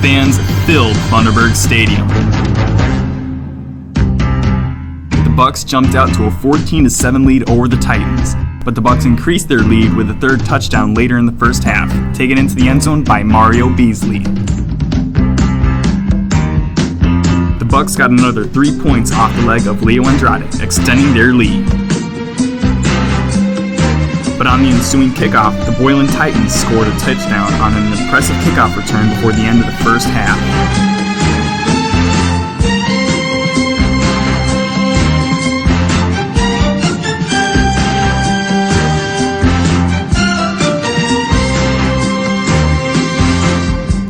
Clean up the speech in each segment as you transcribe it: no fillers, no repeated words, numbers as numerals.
fans filled Thunderbird Stadium. The Bucs jumped out to a 14-7 lead over the Titans, but the Bucs increased their lead with a third touchdown later in the first half, taken into the end zone by Mario Beasley. The Bucs got another 3 points off the leg of Leo Andrade, extending their lead. But on the ensuing kickoff, the Boylan Titans scored a touchdown on an impressive kickoff return before the end of the first half.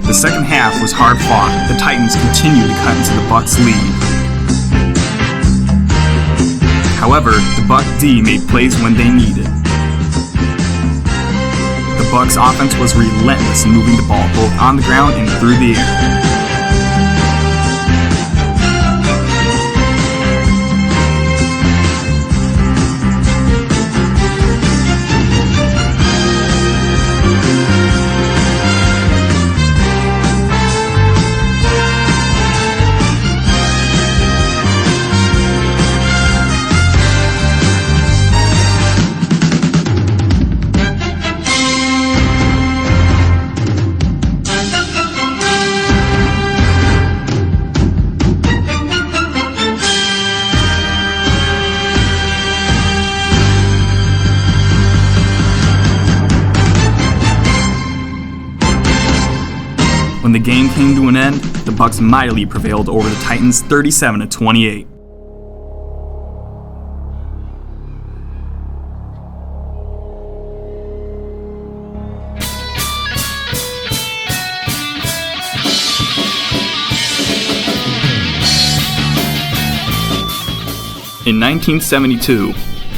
The second half was hard fought. The Titans continued to cut into the Bucs' lead. However, the Buc D made plays when they needed. The Bucs' offense was relentless in moving the ball both on the ground and through the air. When the game came to an end, the Bucs mightily prevailed over the Titans 37-28. In 1972,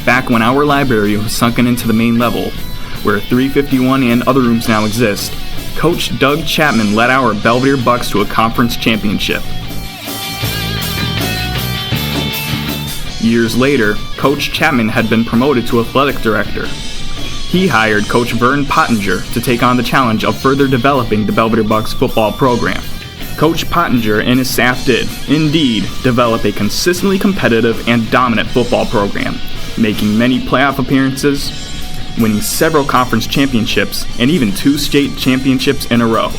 back when our library was sunken into the main level, where 351 and other rooms now exist, Coach Doug Chapman led our Belvedere Bucs to a conference championship. Years later, Coach Chapman had been promoted to athletic director. He hired Coach Vern Pottinger to take on the challenge of further developing the Belvedere Bucs football program. Coach Pottinger and his staff did, indeed, develop a consistently competitive and dominant football program, making many playoff appearances, winning several conference championships, and even 2 state championships in a row.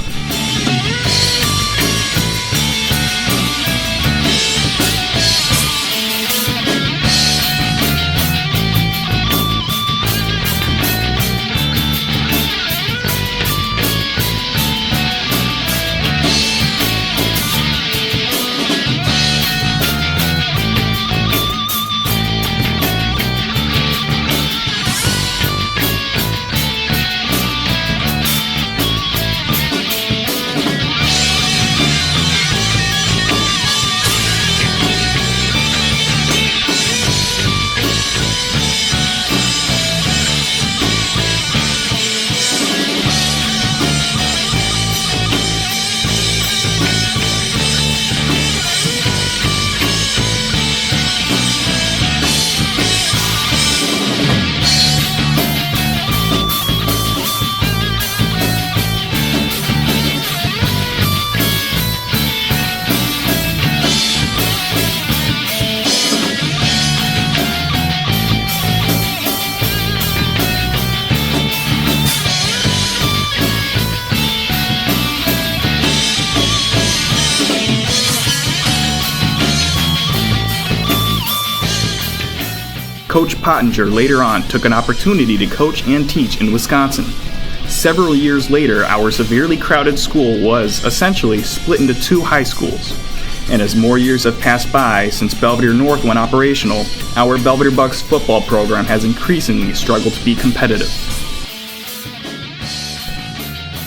Coach Pottinger later on took an opportunity to coach and teach in Wisconsin. Several years later, our severely crowded school was essentially split into 2 high schools. And as more years have passed by since Belvedere North went operational, our Belvedere Bucs football program has increasingly struggled to be competitive.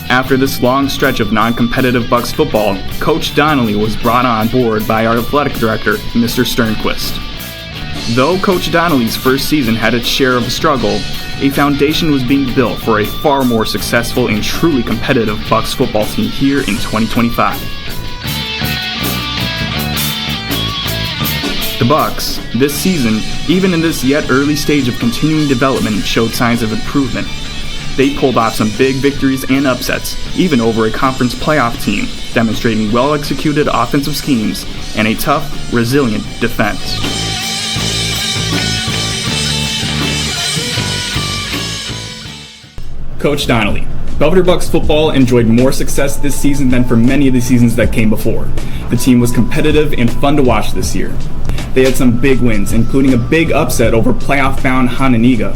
After this long stretch of non-competitive Bucs football, Coach Donnelly was brought on board by our athletic director, Mr. Sternquist. Though Coach Donnelly's first season had its share of a struggle, a foundation was being built for a far more successful and truly competitive Bucs football team here in 2025. The Bucs, this season, even in this yet early stage of continuing development, showed signs of improvement. They pulled off some big victories and upsets, even over a conference playoff team, demonstrating well-executed offensive schemes and a tough, resilient defense. Coach Donnelly, Belvedere Bucs football enjoyed more success this season than for many of the seasons that came before. The team was competitive and fun to watch this year. They had some big wins, including a big upset over playoff-bound Hananiga.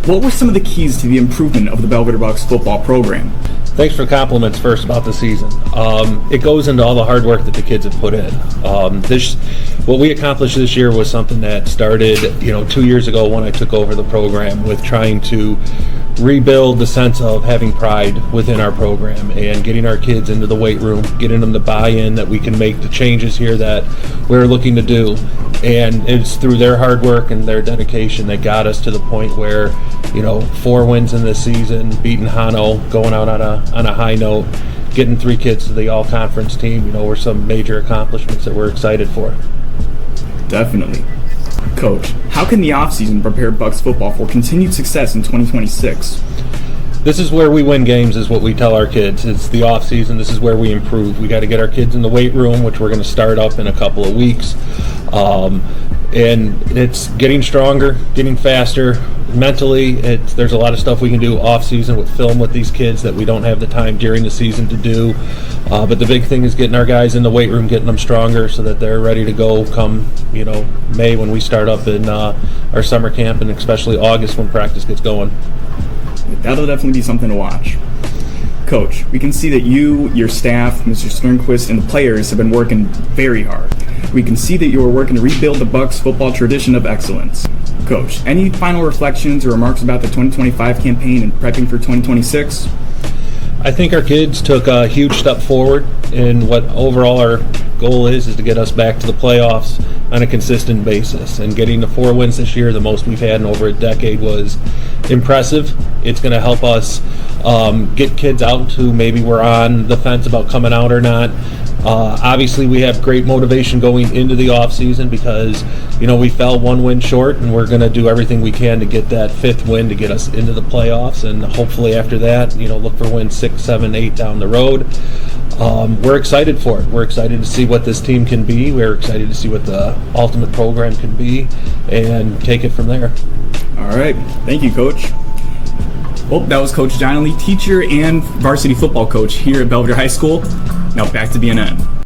What were some of the keys to the improvement of the Belvedere Bucs football program? Thanks for the compliments first about the season. It goes into all the hard work that the kids have put in. What we accomplished this year was something that started 2 years ago when I took over the program, with trying to rebuild the sense of having pride within our program and getting our kids into the weight room, getting them to buy in that we can make the changes here that we're looking to do. And it's through their hard work and their dedication that got us to the point where 4 wins in this season, beating Hano, going out on a high note, getting 3 kids to the all-conference team, were some major accomplishments that we're excited for. Definitely. Coach, how can the offseason prepare Bucs football for continued success in 2026? This is where we win games, is what we tell our kids. It's the offseason. This is where we improve. We got to get our kids in the weight room, which we're going to start up in a couple of weeks. And it's getting stronger, getting faster. Mentally, there's a lot of stuff we can do off-season with film with these kids that we don't have the time during the season to do. But the big thing is getting our guys in the weight room, getting them stronger so that they're ready to go come, May when we start up in our summer camp, and especially August when practice gets going. That'll definitely be something to watch. Coach, we can see that you, your staff, Mr. Sternquist, and the players have been working very hard. We can see that you are working to rebuild the Bucs football tradition of excellence. Coach, any final reflections or remarks about the 2025 campaign and prepping for 2026? I think our kids took a huge step forward in what overall our goal is to get us back to the playoffs on a consistent basis. And getting the 4 wins this year, the most we've had in over a decade, was impressive. It's going to help us get kids out who maybe were on the fence about coming out or not. Obviously, we have great motivation going into the offseason because, we fell 1 win short, and we're going to do everything we can to get that 5th win to get us into the playoffs. And hopefully after that, look for wins 6, 7, 8 down the road. We're excited for it. We're excited to see what this team can be. We're excited to see what the ultimate program can be and take it from there. All right. Thank you, Coach. Well, that was Coach Donnelly, teacher and varsity football coach here at Belvedere High School. Now back to BNN.